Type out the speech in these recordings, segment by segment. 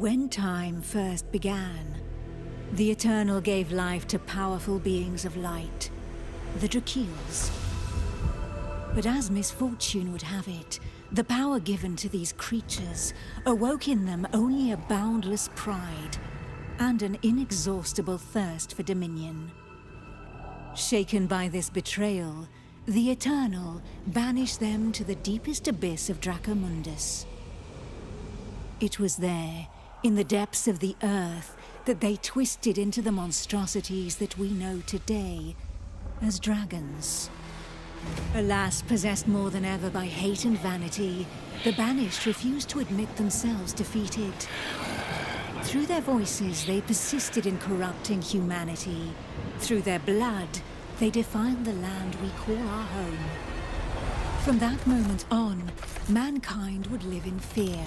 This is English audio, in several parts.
When time first began, the Eternal gave life to powerful beings of light, the Drakeels. But as misfortune would have it, the power given to these creatures awoke in them only a boundless pride and an inexhaustible thirst for dominion. Shaken by this betrayal, the Eternal banished them to the deepest abyss of Dracomundus. It was there, in the depths of the earth, that they twisted into the monstrosities that we know today as dragons. Alas, possessed more than ever by hate and vanity, the Banished refused to admit themselves defeated. Through their voices, they persisted in corrupting humanity. Through their blood, they defiled the land we call our home. From that moment on, mankind would live in fear.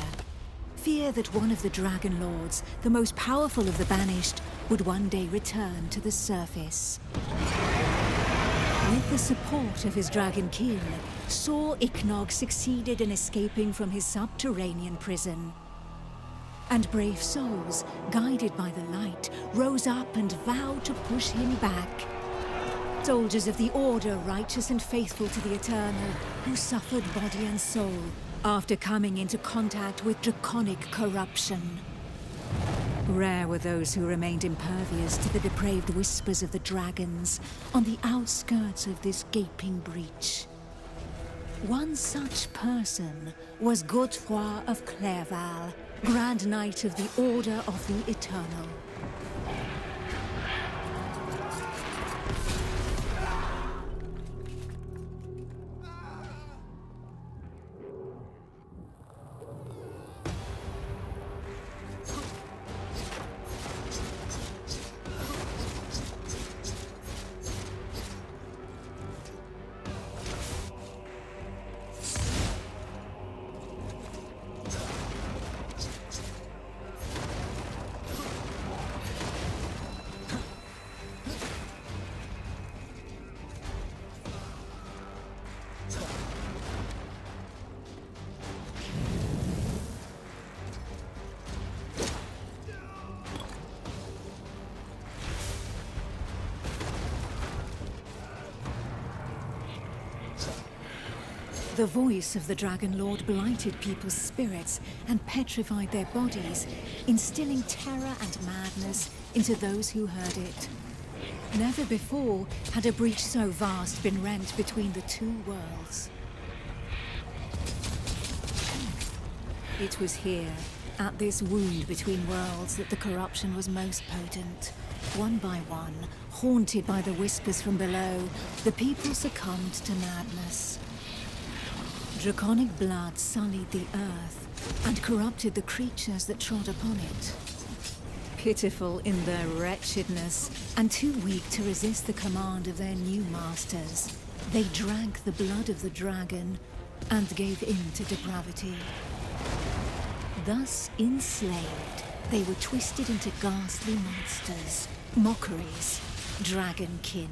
Fear that one of the Dragon Lords, the most powerful of the Banished, would one day return to the surface. With the support of his Dragonkin, Saw Ichnog succeeded in escaping from his subterranean prison. And brave souls, guided by the light, rose up and vowed to push him back. Soldiers of the Order, righteous and faithful to the Eternal, who suffered body and soul after coming into contact with draconic corruption. Rare were those who remained impervious to the depraved whispers of the dragons on the outskirts of this gaping breach. One such person was Godefroy of Clerval, Grand Knight of the Order of the Eternal. The voice of the Dragon Lord blighted people's spirits and petrified their bodies, instilling terror and madness into those who heard it. Never before had a breach so vast been rent between the two worlds. It was here, at this wound between worlds, that the corruption was most potent. One by one, haunted by the whispers from below, the people succumbed to madness. Draconic blood sullied the earth and corrupted the creatures that trod upon it. Pitiful in their wretchedness and too weak to resist the command of their new masters, they drank the blood of the dragon and gave in to depravity. Thus enslaved, they were twisted into ghastly monsters, mockeries, Dragonkin.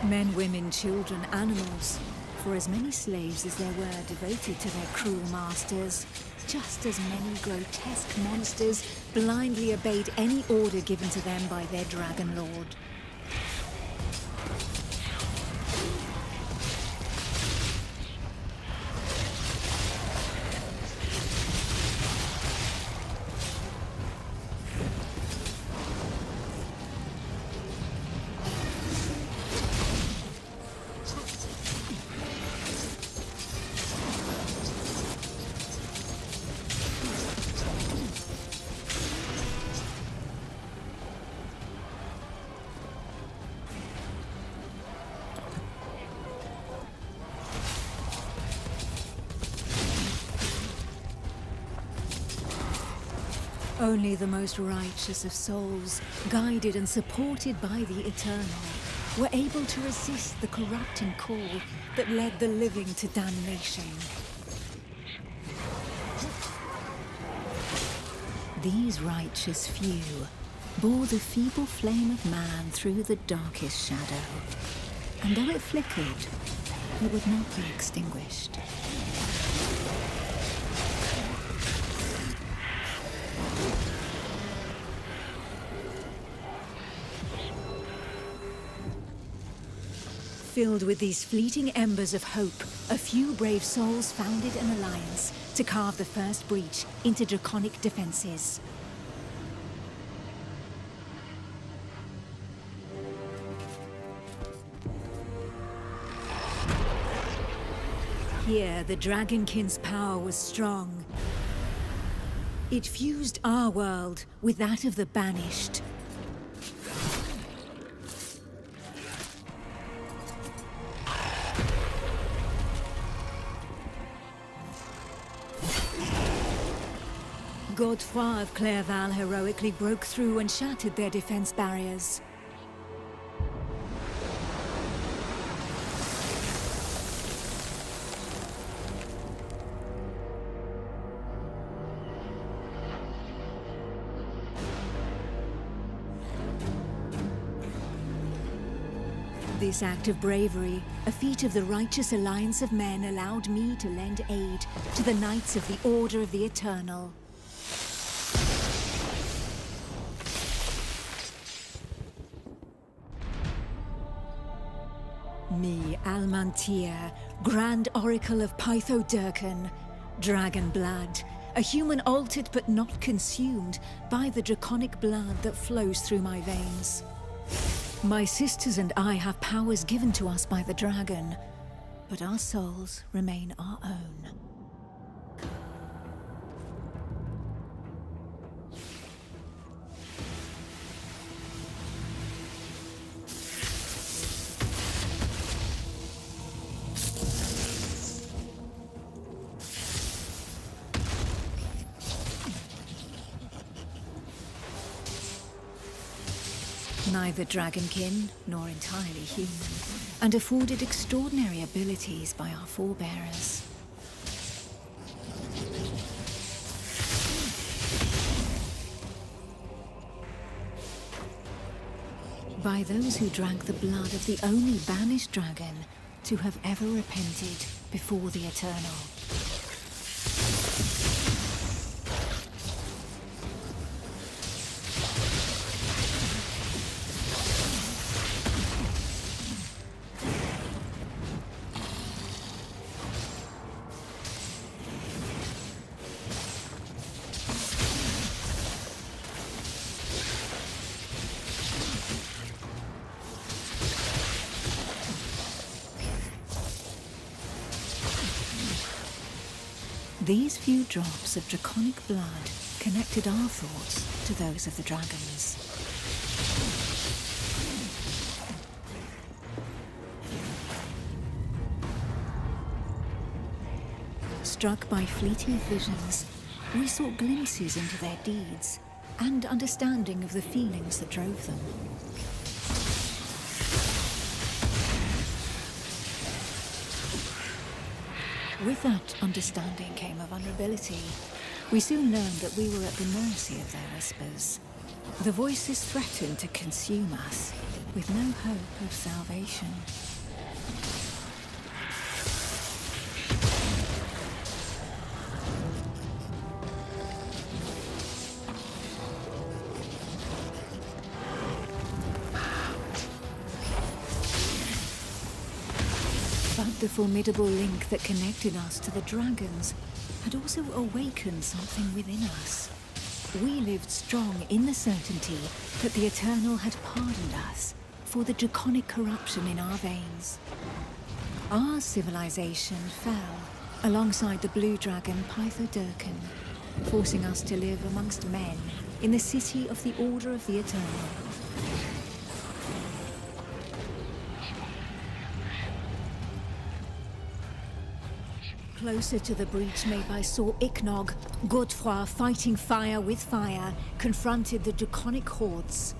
Men, women, children, animals, for as many slaves as there were devoted to their cruel masters, just as many grotesque monsters blindly obeyed any order given to them by their Dragon Lord. Only the most righteous of souls, guided and supported by the Eternal, were able to resist the corrupting call that led the living to damnation. These righteous few bore the feeble flame of man through the darkest shadow, and though it flickered, it would not be extinguished. Filled with these fleeting embers of hope, a few brave souls founded an alliance to carve the first breach into draconic defenses. Here, the Dragonkin's power was strong. It fused our world with that of the Banished. Godefroy of Clairval heroically broke through and shattered their defense barriers. This act of bravery, a feat of the righteous alliance of men, allowed me to lend aid to the Knights of the Order of the Eternal. Me, Almantir, Grand Oracle of Pythodurcan, Dragon Blood, a human altered but not consumed by the draconic blood that flows through my veins. My sisters and I have powers given to us by the dragon, but our souls remain our own. Neither Dragonkin nor entirely human, and afforded extraordinary abilities by our forebearers. By those who drank the blood of the only banished dragon to have ever repented before the Eternal. These few drops of draconic blood connected our thoughts to those of the dragons. Struck by fleeting visions, we sought glimpses into their deeds and understanding of the feelings that drove them. With that understanding came a vulnerability. We soon learned that we were at the mercy of their whispers. The voices threatened to consume us, with no hope of salvation. But the formidable link that connected us to the dragons had also awakened something within us. We lived strong in the certainty that the Eternal had pardoned us for the draconic corruption in our veins. Our civilization fell alongside the blue dragon Pythodurcan, forcing us to live amongst men in the city of the Order of the Eternal. Closer to the breach made by Sir Ichnog, Godefroy, fighting fire with fire, confronted the draconic hordes.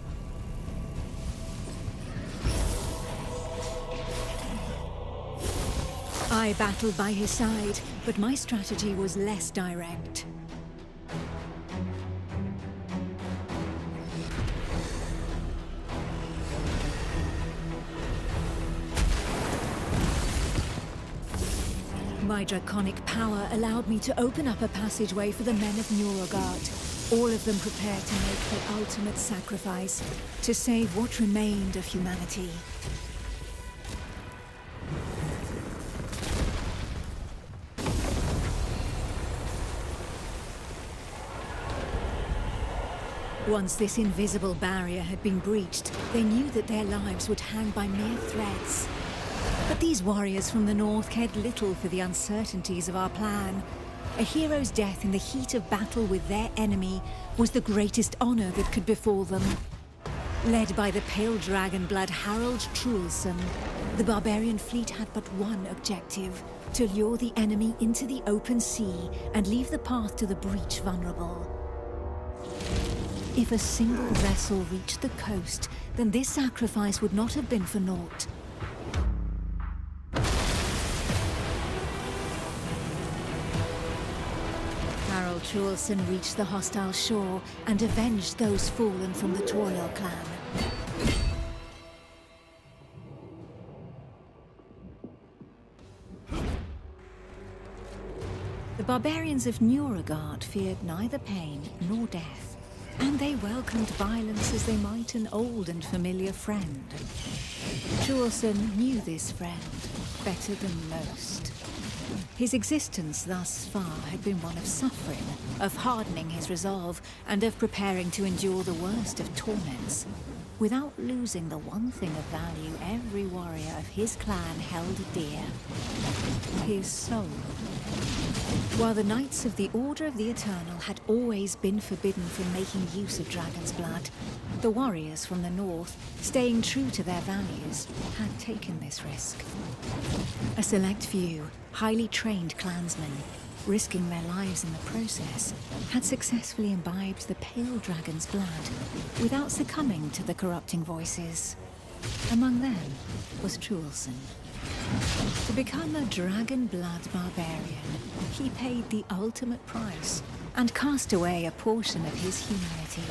I battled by his side, but my strategy was less direct. My draconic power allowed me to open up a passageway for the men of Nurogard, all of them prepared to make the ultimate sacrifice to save what remained of humanity. Once this invisible barrier had been breached, they knew that their lives would hang by mere threads. But these warriors from the north cared little for the uncertainties of our plan. A hero's death in the heat of battle with their enemy was the greatest honor that could befall them. Led by the pale dragon blood Harold Truelson, the barbarian fleet had but one objective: to lure the enemy into the open sea and leave the path to the breach vulnerable. If a single vessel reached the coast, then this sacrifice would not have been for naught. Harold Truelson reached the hostile shore and avenged those fallen from the Toriel clan. The barbarians of Nuragard feared neither pain nor death, and they welcomed violence as they might an old and familiar friend. Truelson knew this friend better than most. His existence thus far had been one of suffering, of hardening his resolve, and of preparing to endure the worst of torments, without losing the one thing of value every warrior of his clan held dear: his soul. While the Knights of the Order of the Eternal had always been forbidden from making use of dragon's blood, the warriors from the north, staying true to their values, had taken this risk. A select few, highly trained clansmen, risking their lives in the process, had successfully imbibed the pale dragon's blood without succumbing to the corrupting voices. Among them was Truelson. To become a dragon blood barbarian, he paid the ultimate price and cast away a portion of his humanity.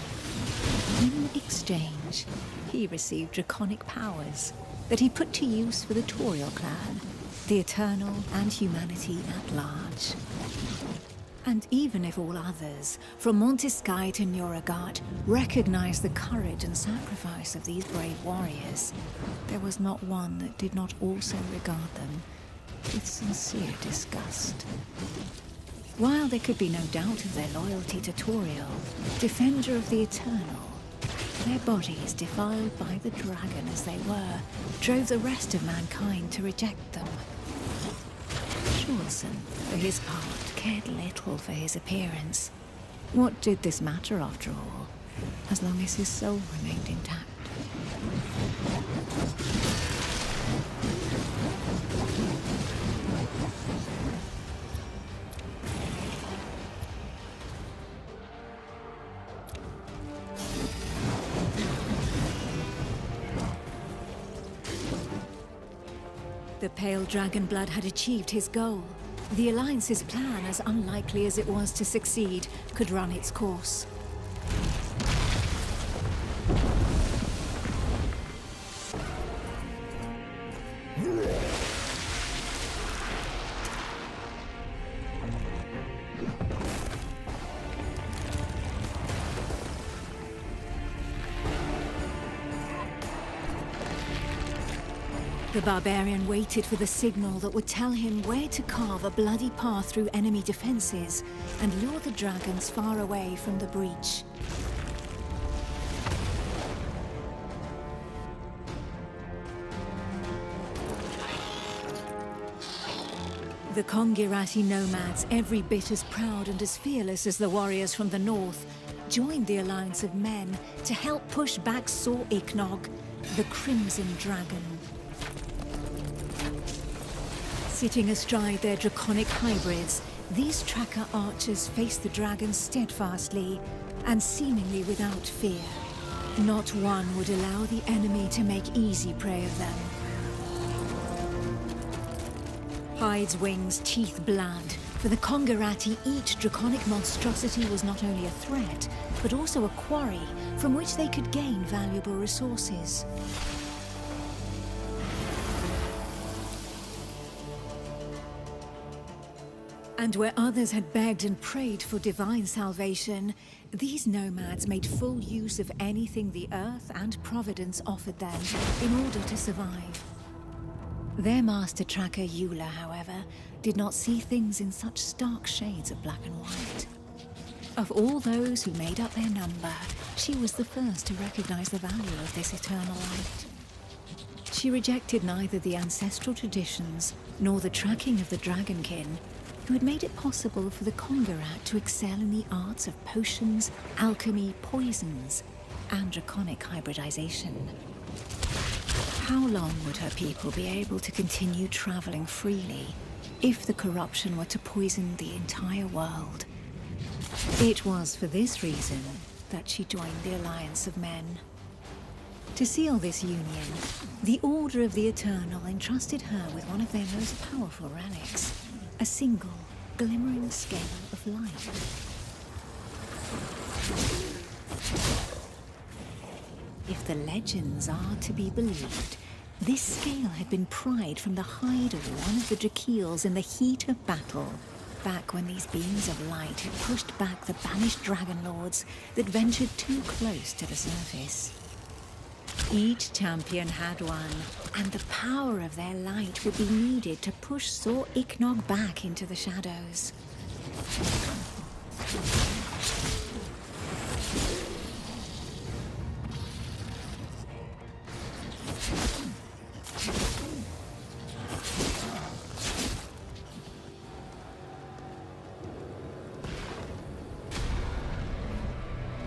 In exchange, he received draconic powers that he put to use for the Toriel clan, the Eternal, and humanity at large. And even if all others, from Montesky to Nuragard, recognized the courage and sacrifice of these brave warriors, there was not one that did not also regard them with sincere disgust. While there could be no doubt of their loyalty to Toriel, defender of the Eternal, their bodies, defiled by the dragon as they were, drove the rest of mankind to reject them. Truelson, for his part, cared little for his appearance. What did this matter after all, as long as his soul remained intact? The pale dragon blood had achieved his goal. The Alliance's plan, as unlikely as it was to succeed, could run its course. The barbarian waited for the signal that would tell him where to carve a bloody path through enemy defenses and lure the dragons far away from the breach. The Kongirati nomads, every bit as proud and as fearless as the warriors from the north, joined the alliance of men to help push back Sor Iknog, the Crimson Dragon. Sitting astride their draconic hybrids, these tracker archers faced the dragons steadfastly and seemingly without fear. Not one would allow the enemy to make easy prey of them. Hides, wings, teeth, blood. For the Kongirati, each draconic monstrosity was not only a threat, but also a quarry from which they could gain valuable resources. And where others had begged and prayed for divine salvation, these nomads made full use of anything the earth and Providence offered them in order to survive. Their master tracker, Eula, however, did not see things in such stark shades of black and white. Of all those who made up their number, she was the first to recognize the value of this eternal light. She rejected neither the ancestral traditions nor the tracking of the Dragonkin, who had made it possible for the Congerat to excel in the arts of potions, alchemy, poisons, and draconic hybridization. How long would her people be able to continue traveling freely if the corruption were to poison the entire world? It was for this reason that she joined the Alliance of Men. To seal this union, the Order of the Eternal entrusted her with one of their most powerful relics, a single, glimmering scale of light. If the legends are to be believed, this scale had been pried from the hide of one of the Drakeels in the heat of battle, back when these beings of light had pushed back the banished dragon lords that ventured too close to the surface. Each champion had one, and the power of their light would be needed to push Sor Iknog back into the shadows.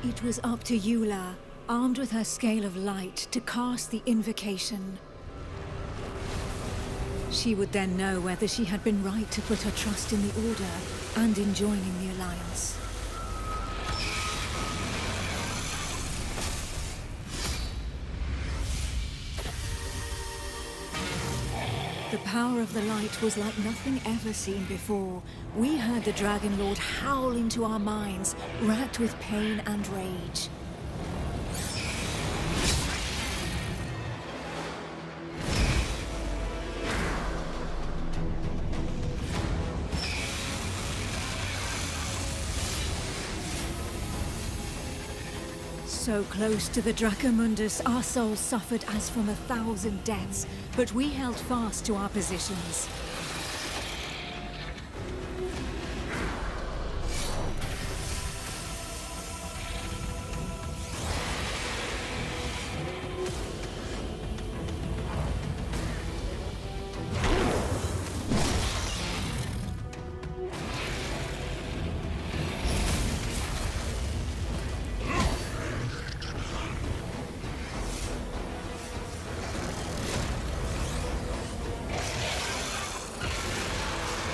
It was up to Eula, armed with her scale of light, to cast the invocation. She would then know whether she had been right to put her trust in the Order and in joining the Alliance. The power of the light was like nothing ever seen before. We heard the Dragon Lord howl into our minds, racked with pain and rage. So close to the Dracomundus, our souls suffered as from 1,000 deaths, but we held fast to our positions.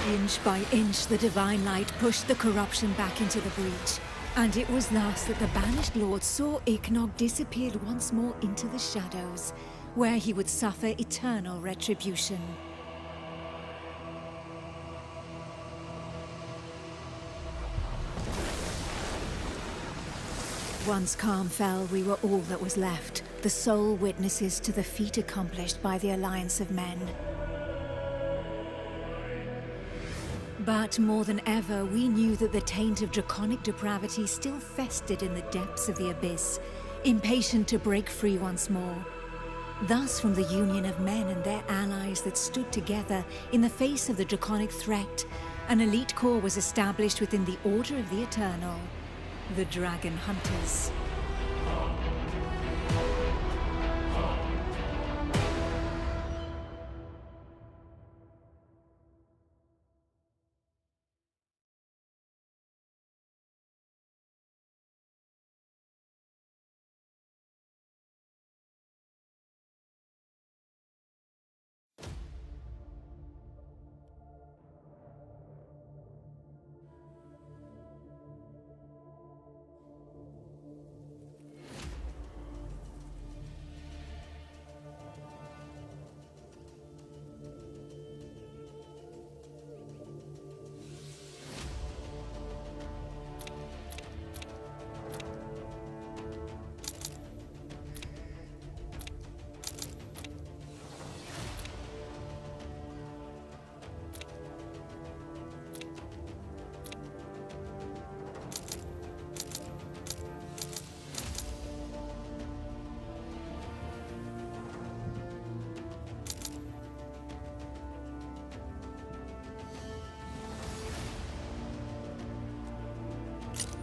Inch by inch, the divine light pushed the corruption back into the breach, and it was thus that the banished lord Sor Iknog disappeared once more into the shadows, where he would suffer eternal retribution. Once calm fell, we were all that was left, the sole witnesses to the feat accomplished by the Alliance of Men. But more than ever, we knew that the taint of draconic depravity still festered in the depths of the abyss, impatient to break free once more. Thus, from the union of men and their allies that stood together in the face of the draconic threat, an elite corps was established within the Order of the Eternal, the Dragon Hunters.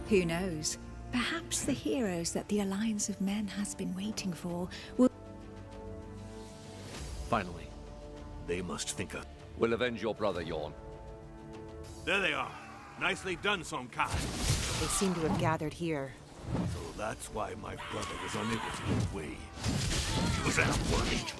Who knows? Perhaps the heroes that the Alliance of Men has been waiting for will... Finally. They must think of... We'll avenge your brother, Yorn. There they are. Nicely done, Sonkai. They seem to have gathered here. So that's why my brother was unable to get away. He was outworked.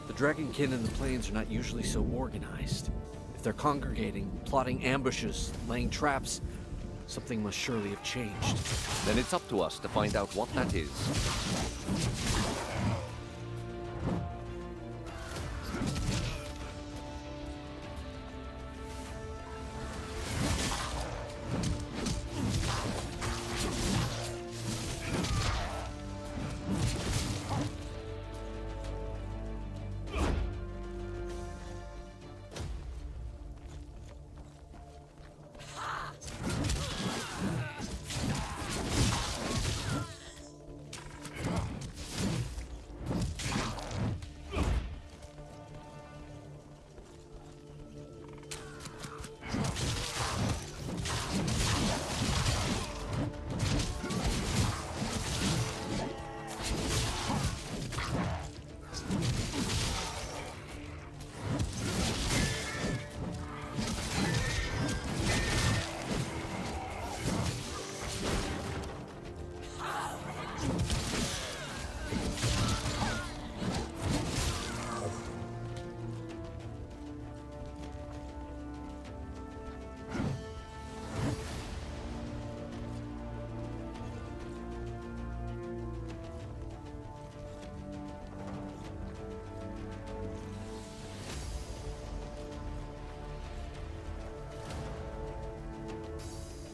The Dragonkin in the plains are not usually so organized. If they're congregating, plotting ambushes, laying traps, something must surely have changed. Then it's up to us to find out what that is.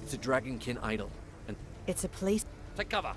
It's a Dragonkin idol, and It's a place... take cover!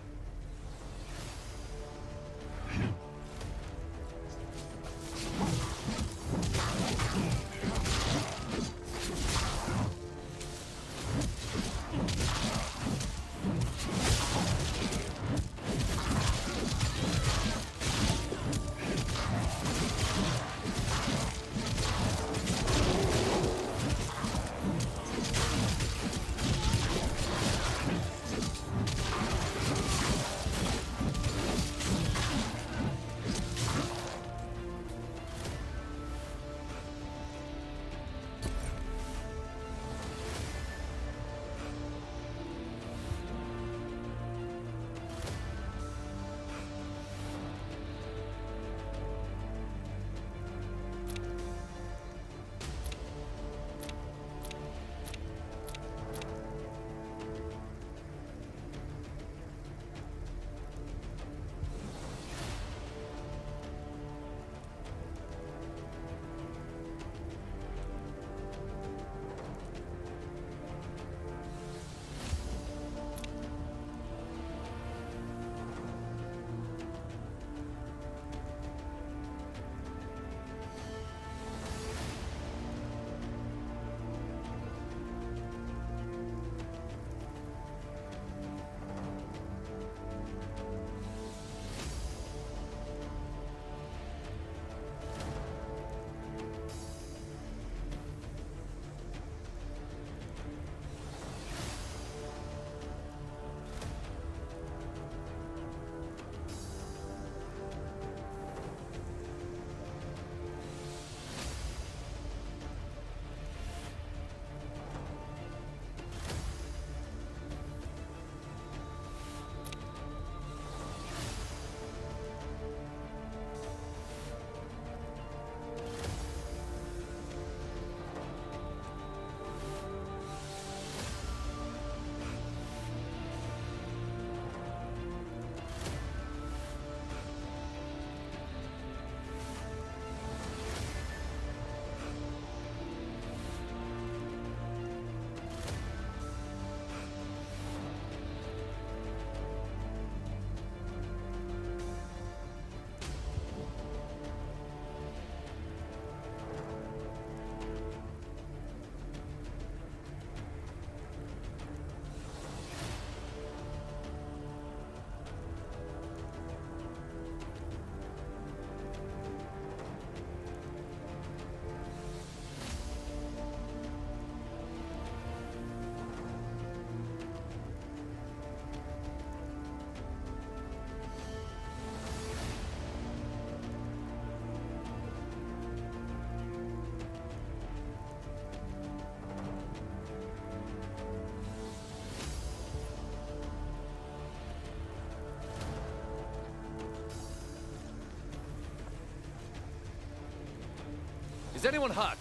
Is anyone hurt?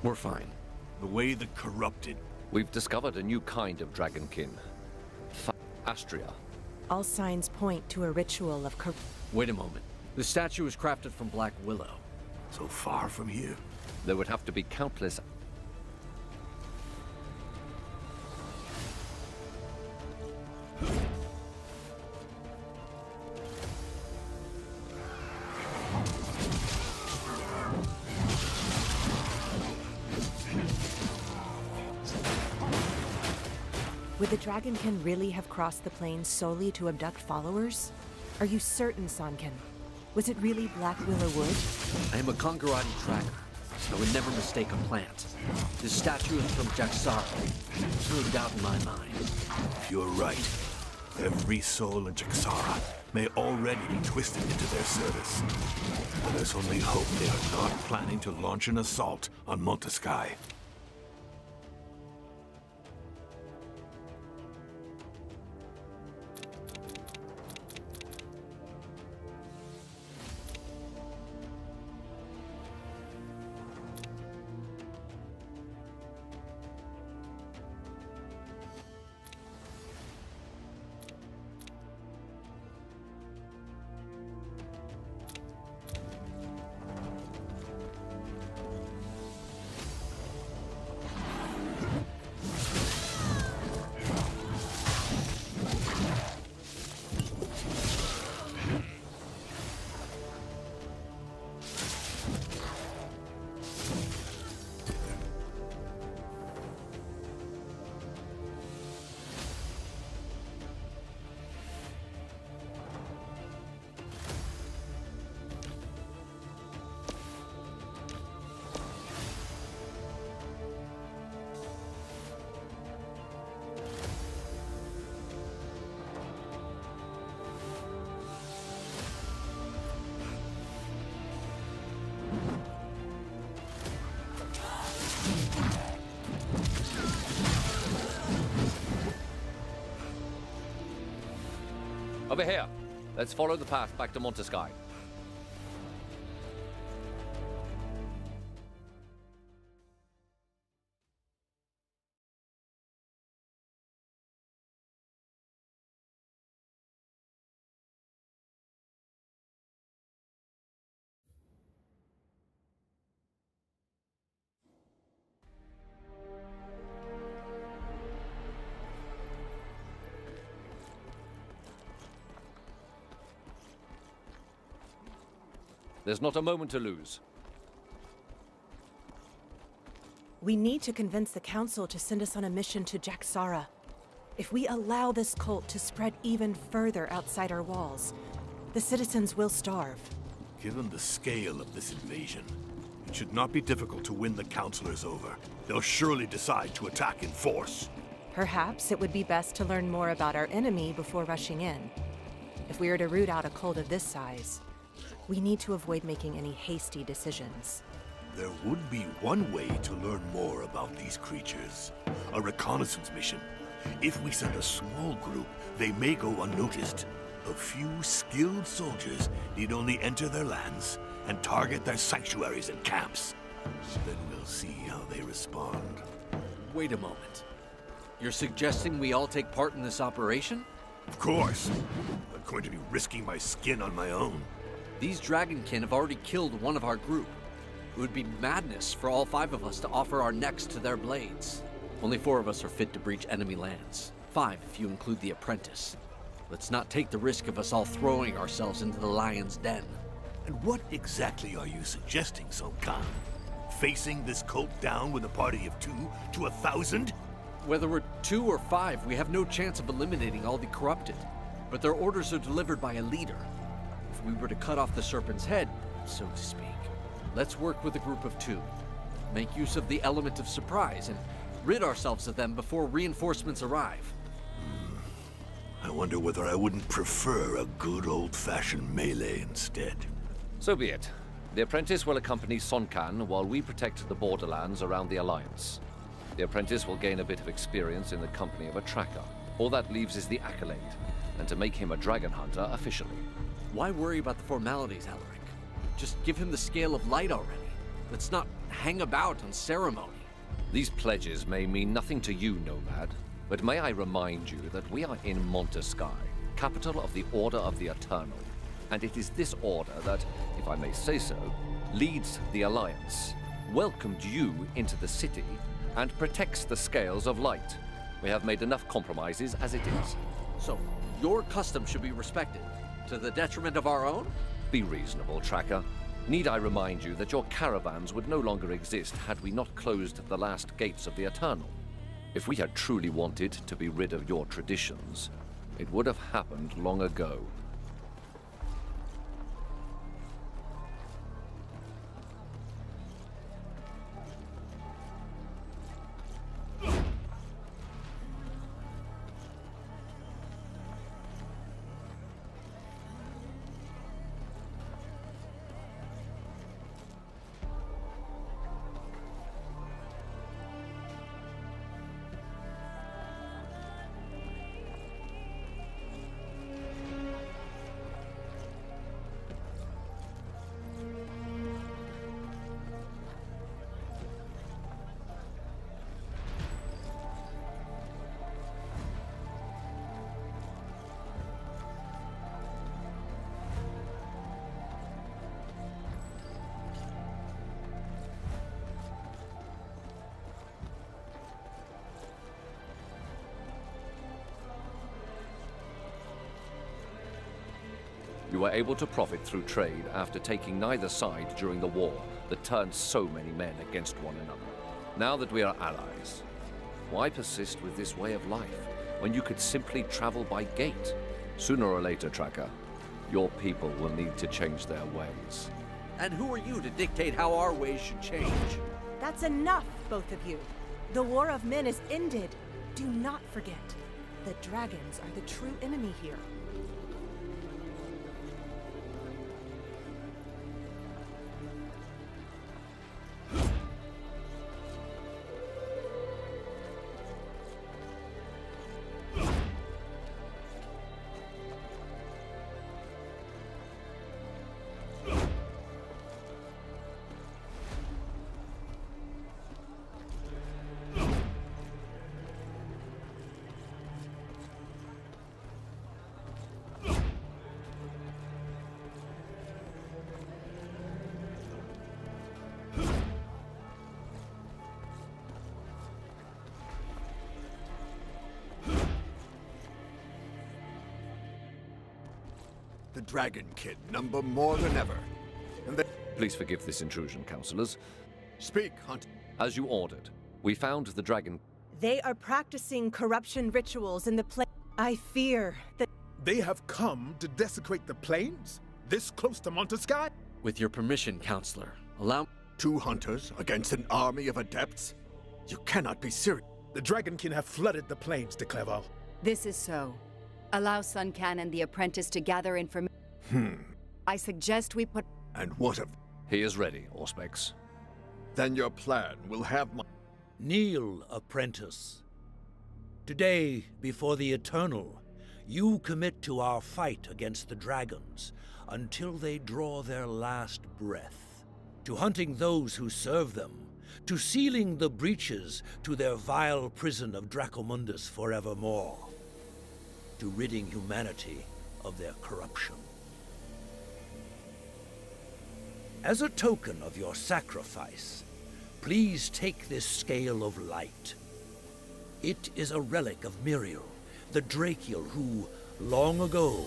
We're fine. The way the corrupted. We've discovered a new kind of Dragonkin. Astria. All signs point to a ritual of Wait a moment. The statue is crafted from black willow. So far from here. There would have to be countless... Would the Dragonkin really have crossed the plains solely to abduct followers? Are you certain, Sankin? Was it really Black Willow Wood? I am a Congarati tracker. I would never mistake a plant. This statue is from Jaxara. There's no doubt in my mind. You're right. Every soul in Jaxara may already be twisted into their service. Let us only hope they are not planning to launch an assault on Monteskai. Over here. Let's follow the path back to Monteskai. There's not a moment to lose. We need to convince the Council to send us on a mission to Jaxara. If we allow this cult to spread even further outside our walls, the citizens will starve. Given the scale of this invasion, it should not be difficult to win the Councilors over. They'll surely decide to attack in force. Perhaps it would be best to learn more about our enemy before rushing in. If we are to root out a cult of this size, we need to avoid making any hasty decisions. There would be one way to learn more about these creatures. A reconnaissance mission. If we send a small group, they may go unnoticed. A few skilled soldiers need only enter their lands and target their sanctuaries and camps. Then we'll see how they respond. Wait a moment. You're suggesting we all take part in this operation? Of course. I'm going to be risking my skin on my own. These Dragonkin have already killed one of our group. It would be madness for all 5 of us to offer our necks to their blades. Only 4 of us are fit to breach enemy lands. 5 if you include the apprentice. Let's not take the risk of us all throwing ourselves into the lion's den. And what exactly are you suggesting, Sun Khan? Facing this cult down with a party of 2 to 1,000? Whether we're 2 or 5, we have no chance of eliminating all the corrupted. But their orders are delivered by a leader. If we were to cut off the serpent's head, so to speak, let's work with a group of 2. Make use of the element of surprise and rid ourselves of them before reinforcements arrive. I wonder whether I wouldn't prefer a good old-fashioned melee instead. So be it. The apprentice will accompany Sun Khan while we protect the borderlands around the Alliance. The apprentice will gain a bit of experience in the company of a tracker. All that leaves is the accolade, and to make him a dragon hunter officially. Why worry about the formalities, Alaric? Just give him the scale of light already. Let's not hang about on ceremony. These pledges may mean nothing to you, Nomad, but may I remind you that we are in Montesky, capital of the Order of the Eternal. And it is this order that, if I may say so, leads the Alliance, welcomed you into the city, and protects the scales of light. We have made enough compromises as it is. So, your custom should be respected, to the detriment of our own? Be reasonable, Tracker. Need I remind you that your caravans would no longer exist had we not closed the last gates of the Eternal? If we had truly wanted to be rid of your traditions, it would have happened long ago. You were able to profit through trade after taking neither side during the war that turned so many men against one another. Now that we are allies, why persist with this way of life when you could simply travel by gate? Sooner or later, Tracker, your people will need to change their ways. And who are you to dictate how our ways should change? That's enough, both of you. The war of men is ended. Do not forget, the dragons are the true enemy here. The Dragonkin number more than ever. And they... Please forgive this intrusion, councillors. Speak, Hunt. As you ordered, we found the dragon. They are practicing corruption rituals in the I fear that... They have come to desecrate the plains? This close to Montesky? With your permission, Counselor, allow... 2 hunters against an army of adepts? You cannot be serious. The Dragonkin have flooded the plains, de Clerval. This is so. Allow Sun Can and the apprentice to gather information. I suggest we put... And what of... He is ready, Auspex. Then your plan will have my... Kneel, apprentice. Today, before the Eternal, you commit to our fight against the dragons until they draw their last breath, to hunting those who serve them, to sealing the breaches to their vile prison of Dracomundus forevermore, to ridding humanity of their corruption. As a token of your sacrifice, please take this scale of light. It is a relic of Miriel, the Drakiel who, long ago,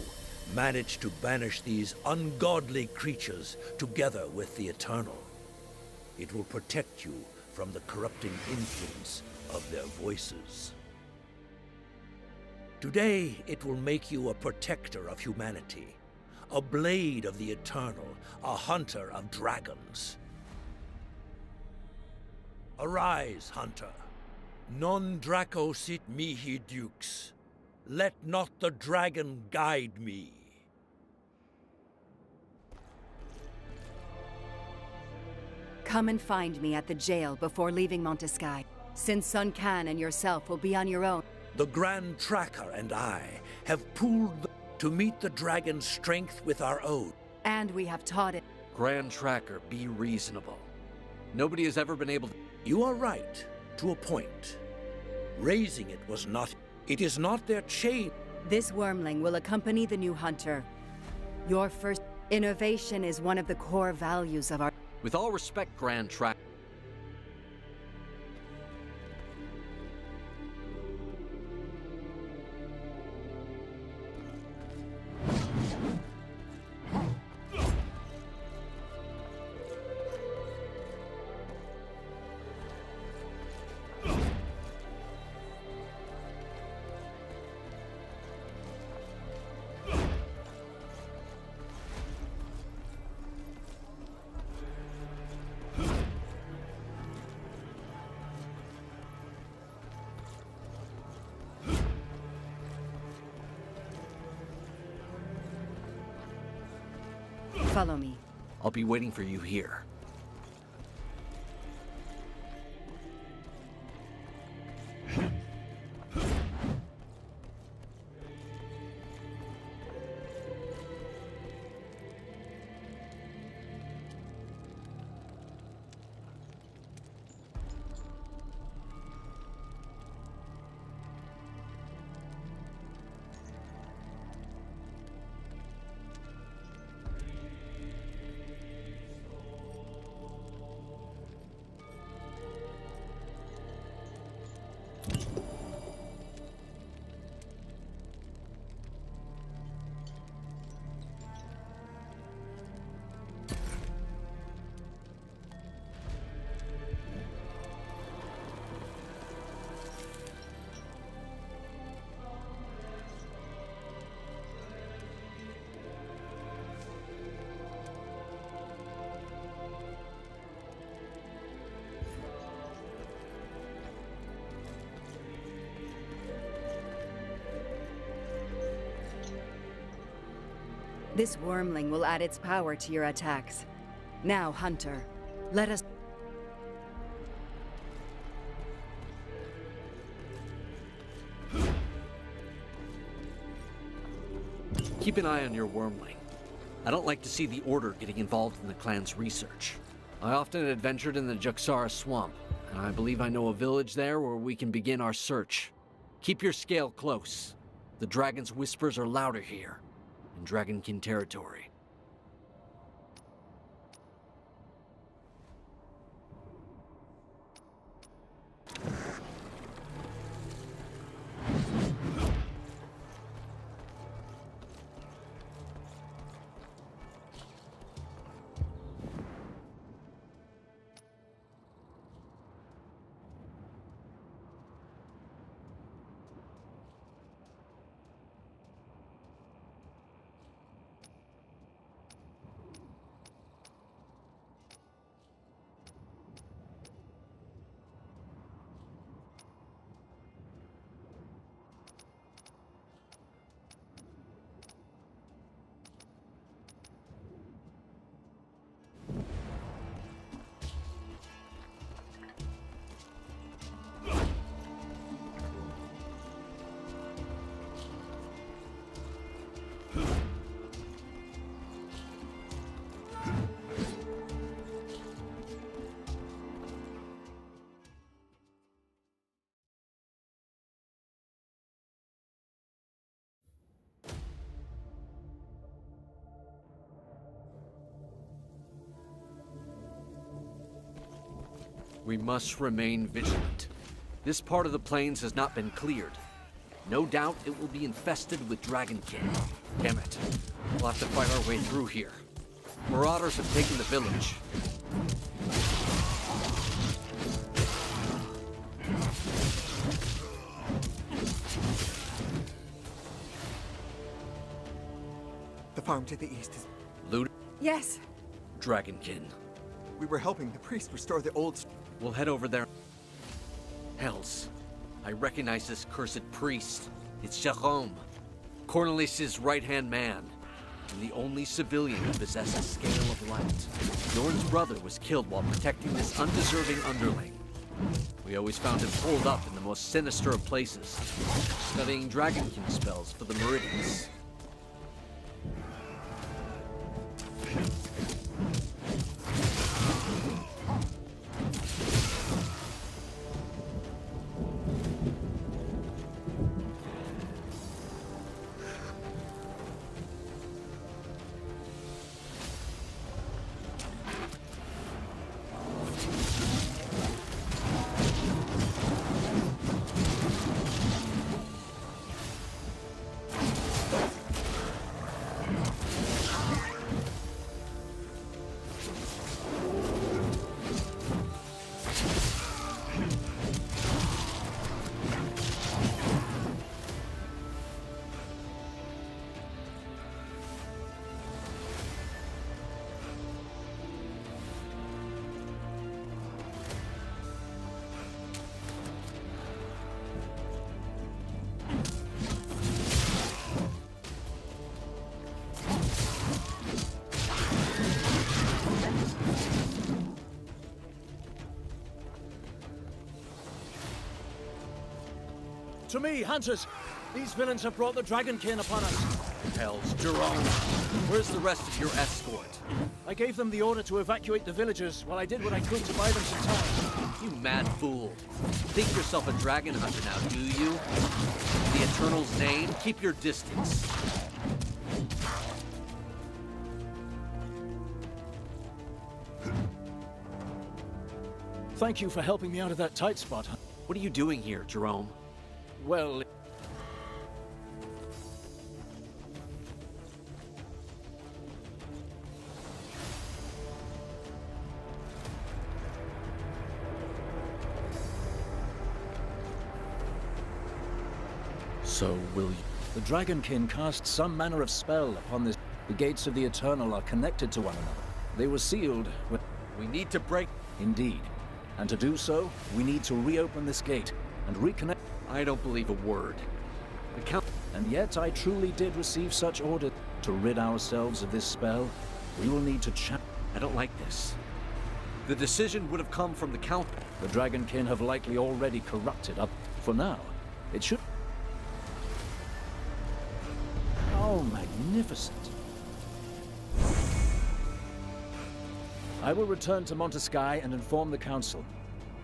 managed to banish these ungodly creatures together with the Eternal. It will protect you from the corrupting influence of their voices. Today, it will make you a protector of humanity, a blade of the Eternal, a hunter of dragons. Arise, hunter. Non Draco sit mihi dukes. Let not the dragon guide me. Come and find me at the jail before leaving Montesky, since Sun Can and yourself will be on your own. The Grand Tracker and I have pooled to meet the dragon's strength with our own. And we have taught it. Grand Tracker, be reasonable. Nobody has ever been able to... You are right, to a point. Raising it was not... It is not their chain. This wormling will accompany the new hunter. Your first innovation is one of the core values of our... With all respect, Grand Track... Follow me. I'll be waiting for you here. This wormling will add its power to your attacks. Now, Hunter, let us... Keep an eye on your wormling. I don't like to see the Order getting involved in the clan's research. I often adventured in the Jaxara swamp, and I believe I know a village there where we can begin our search. Keep your scale close. The dragon's whispers are louder here, in Dragonkin territory. We must remain vigilant. This part of the plains has not been cleared. No doubt it will be infested with Dragonkin. Damn it. We'll have to fight our way through here. Marauders have taken the village. The farm to the east is... Loot Yes! Dragonkin. We were helping the priest restore the old... We'll head over there. Hells. I recognize this cursed priest. It's Jerome, Cornelius' right-hand man, and the only civilian who possesses scale of light. Yorn's brother was killed while protecting this undeserving underling. We always found him holed up in the most sinister of places, studying Dragonkin spells for the Meridians. To me, hunters! These villains have brought the Dragonkin upon us. Hells, Jerome. Where's the rest of your escort? I gave them the order to evacuate the villagers while I did what I could to buy them some time. You mad fool. Think yourself a dragon hunter now, do you? In the Eternal's name, keep your distance. Thank you for helping me out of that tight spot. What are you doing here, Jerome? Well... So will you? The Dragonkin cast some manner of spell upon this. The gates of the Eternal are connected to one another. They were sealed with... We need to break... Indeed. And to do so, we need to reopen this gate and reconnect... I don't believe a word. The Count... And yet I truly did receive such order. To rid ourselves of this spell, we will need to I don't like this. The decision would have come from the Count... The Dragonkin have likely already corrupted up. For now, it should... Oh, magnificent. I will return to Montesky and inform the Council.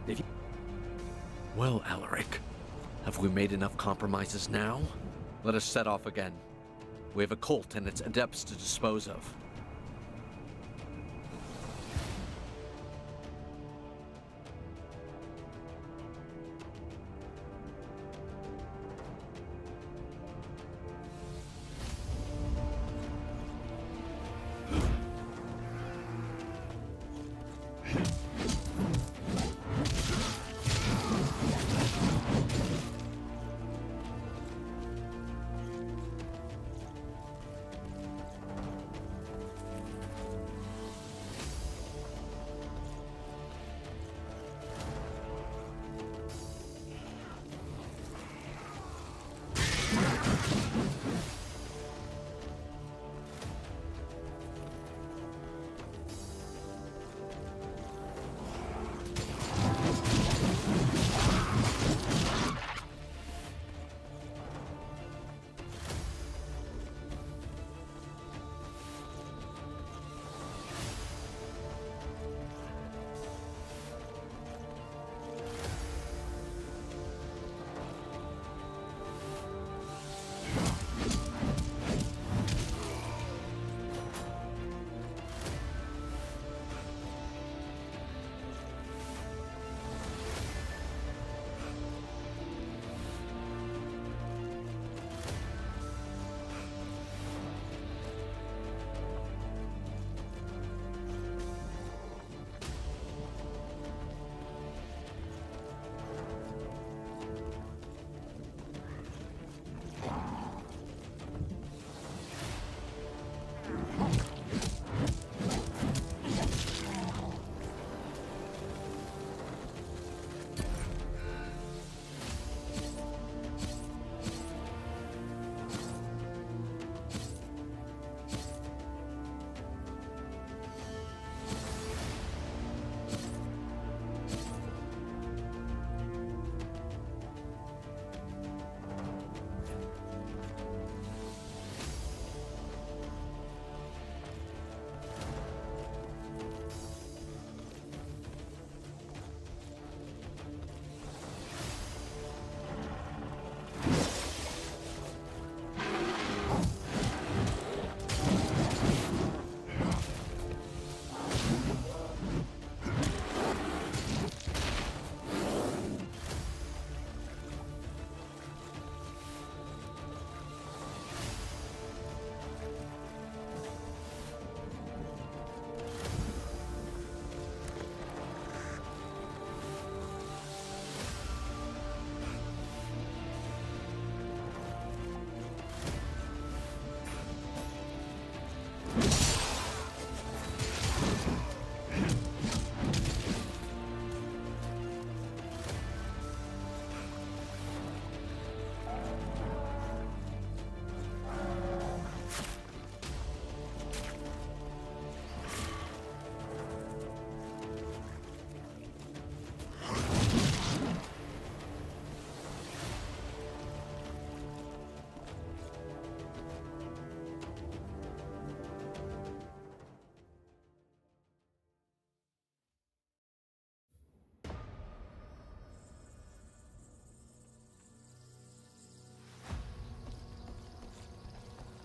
If you... Well, Alaric, have we made enough compromises now? Let us set off again. We have a cult and its adepts to dispose of.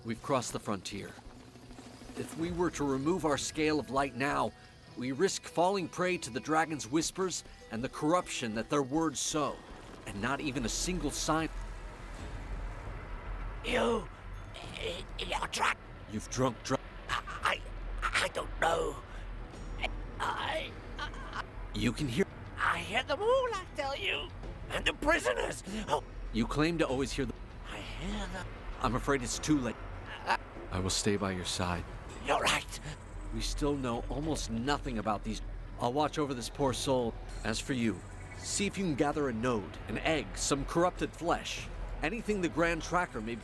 We've crossed the frontier. If we were to remove our scale of light now, we risk falling prey to the dragon's whispers and the corruption that their words sow. And not even a single sign. You're drunk. You've drunk. I don't know. I You can hear. hear them all, I tell you. And the prisoners. Oh, You claim to always hear the. I hear them. I'm afraid it's too late. I will stay by your side. You're right. We still know almost nothing about these. I'll watch over this poor soul. As for you, see if you can gather a node, an egg, some corrupted flesh. Anything the Grand Tracker may.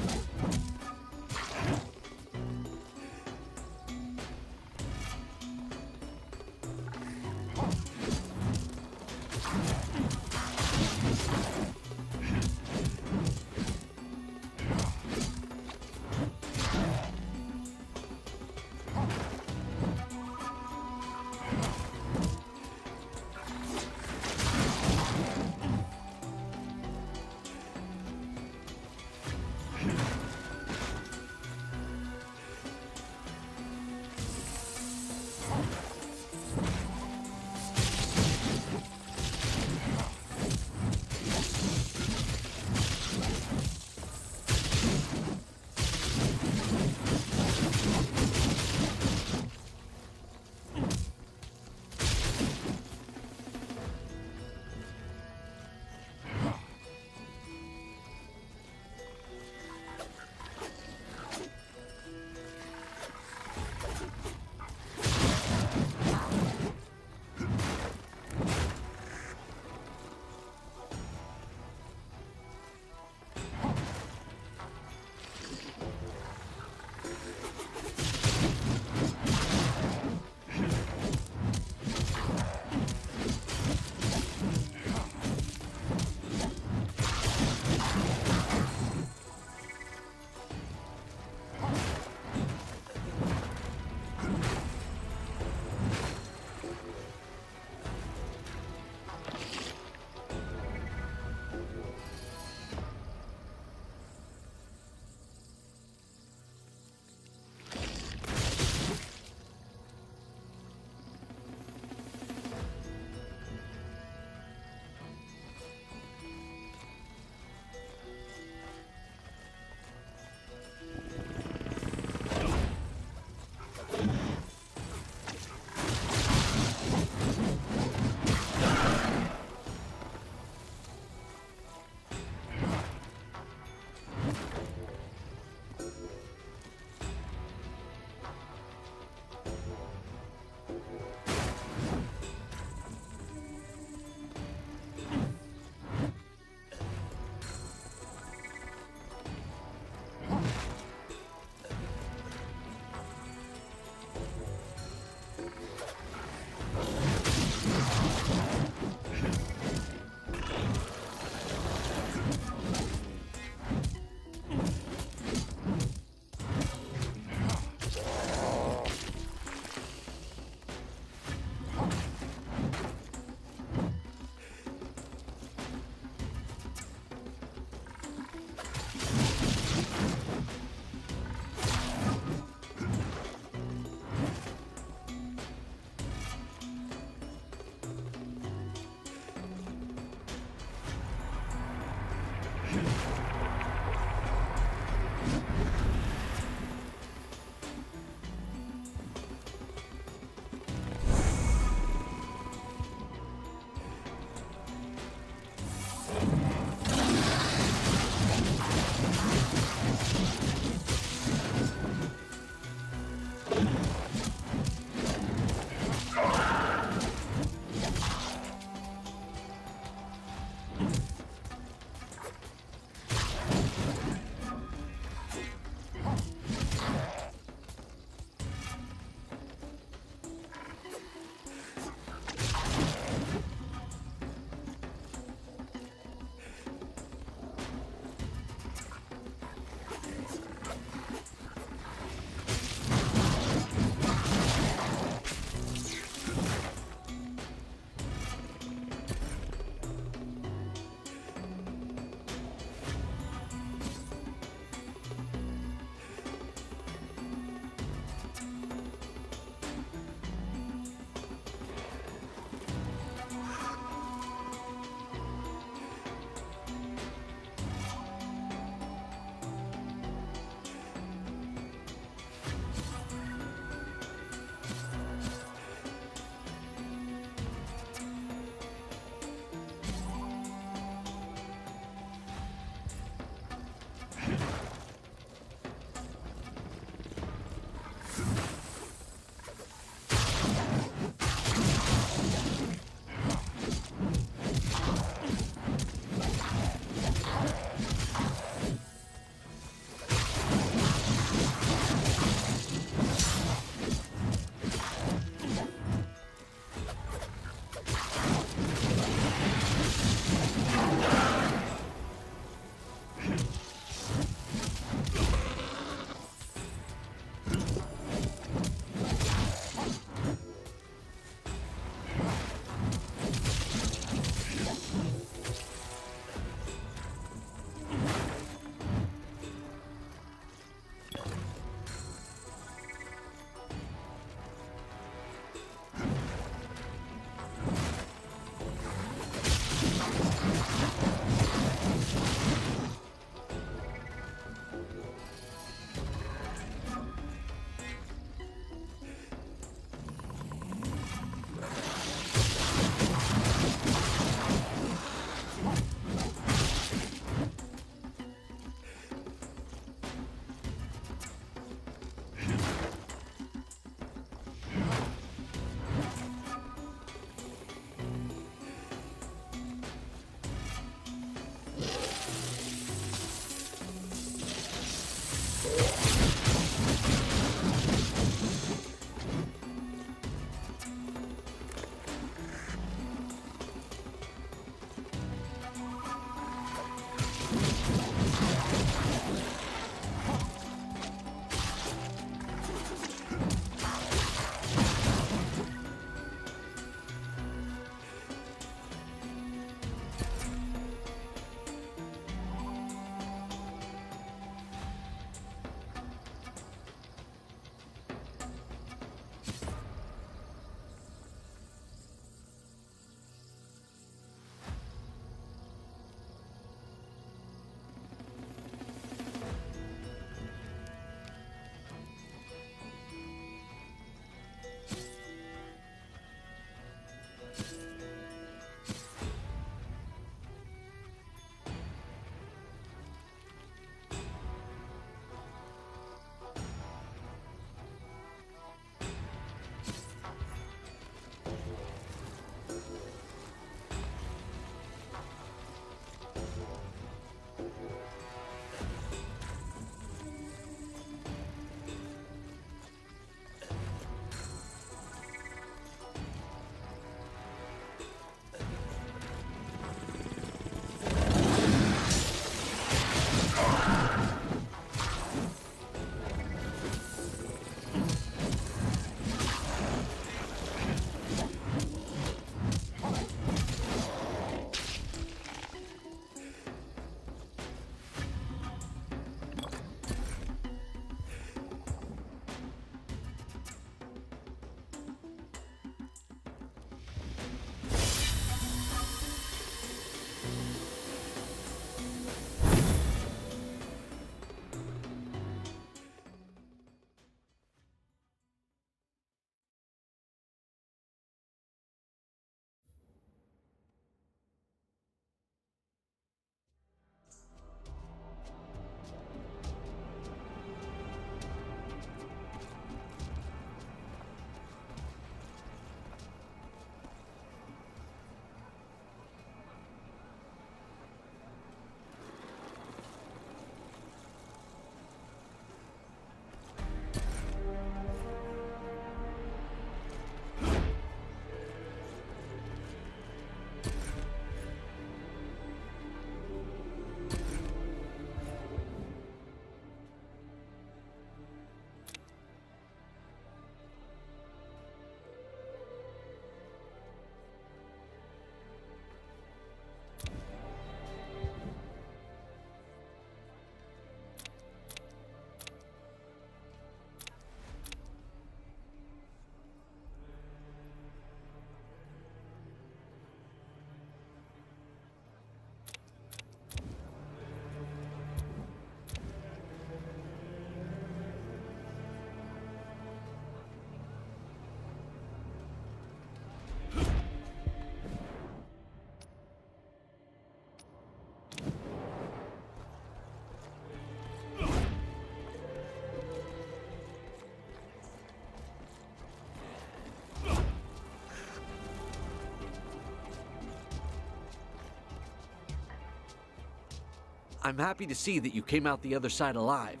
I'm happy to see that you came out the other side alive.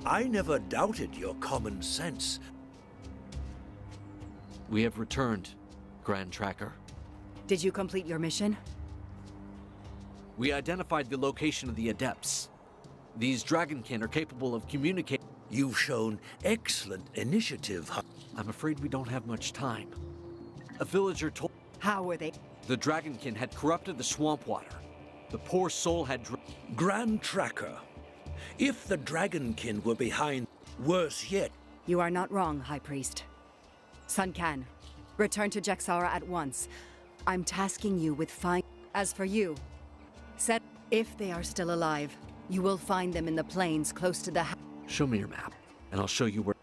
I never doubted your common sense. We have returned, Grand Tracker. Did you complete your mission? We identified the location of the Adepts. These Dragonkin are capable of communicating. You've shown excellent initiative. I'm afraid we don't have much time. A villager told... How were they? The Dragonkin had corrupted the swamp water. The poor soul had... Grand Tracker, if the Dragonkin were behind, worse yet... You are not wrong, High Priest. Sun Can, return to Jaxara at once. I'm tasking you with As for you, set... If they are still alive, you will find them in the plains close to the... Show me your map, and I'll show you where...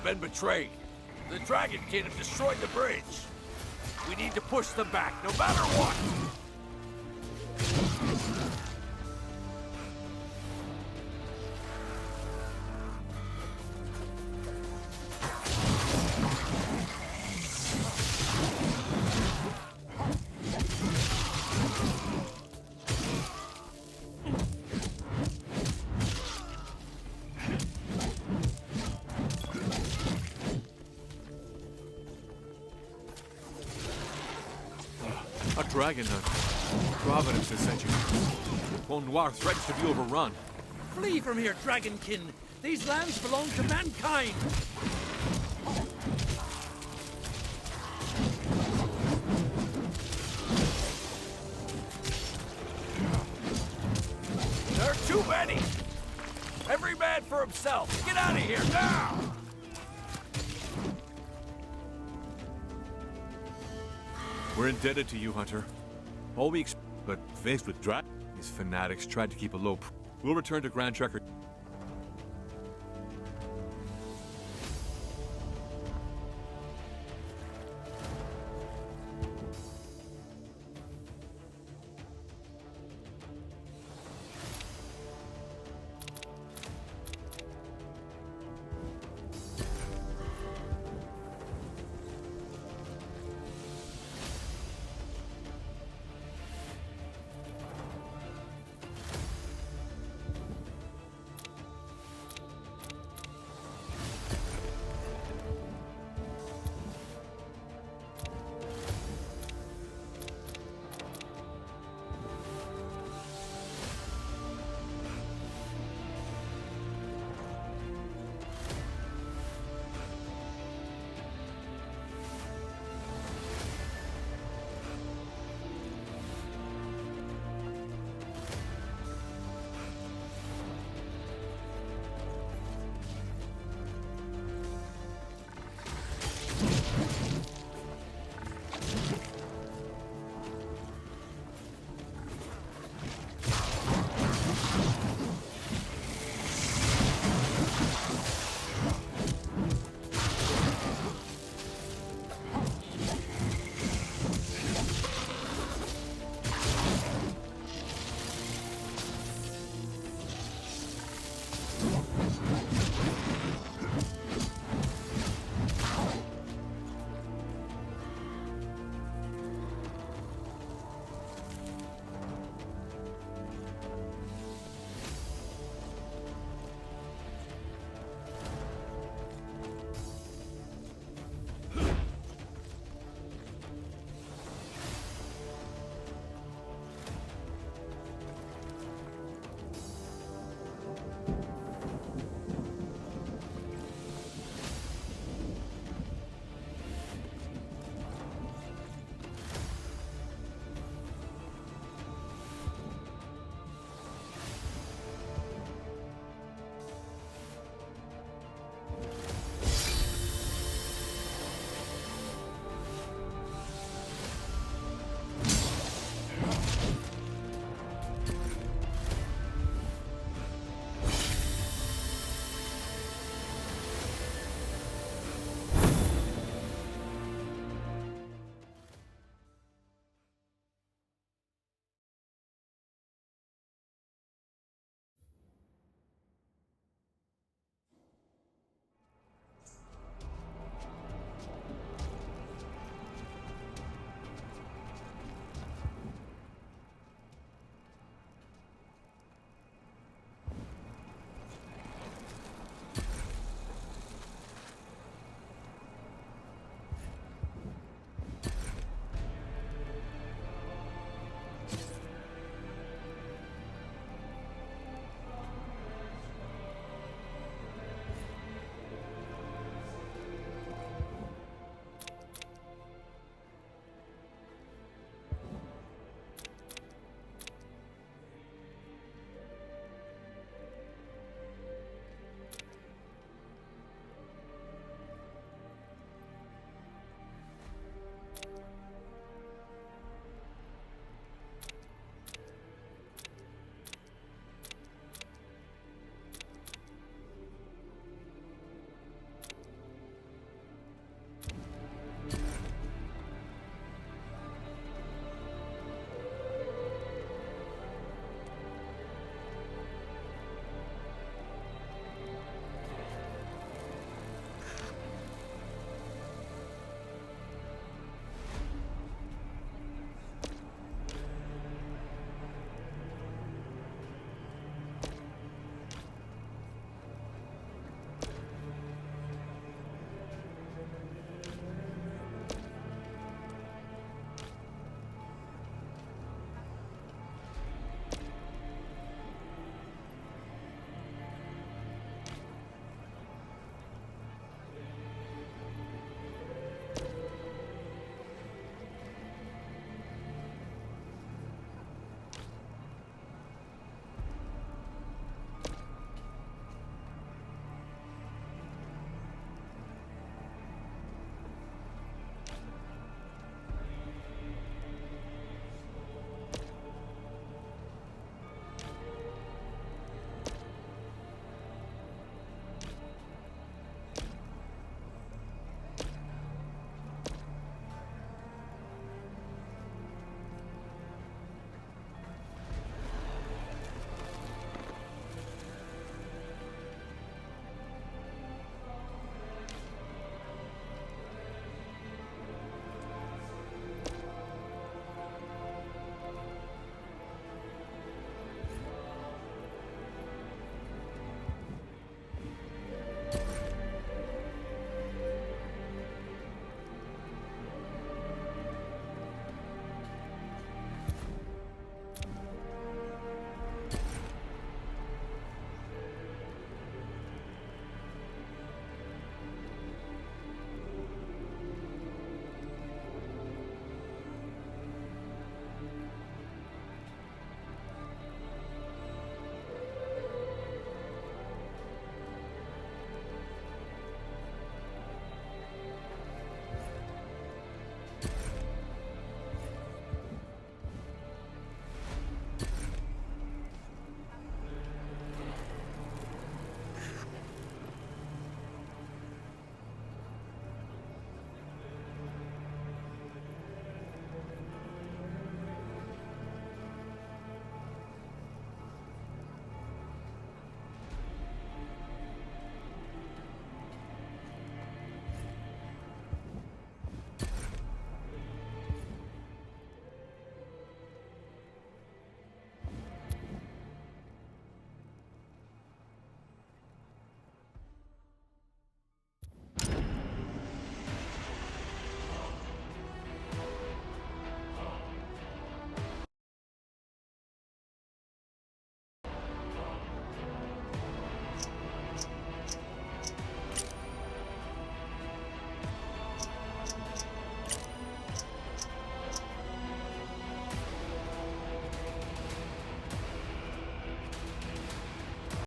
We've been betrayed. The Dragonkin have destroyed the bridge. We need to push them back, no matter what! A dragon hunt. Providence has sent you. Pont Noir threatens to be overrun. Flee from here, Dragonkin! These lands belong to mankind! There are too many! Every man for himself! Get out of here, now! We're indebted to you, Hunter. All we but faced with these fanatics tried to keep a low. We'll return to Grand Tracker.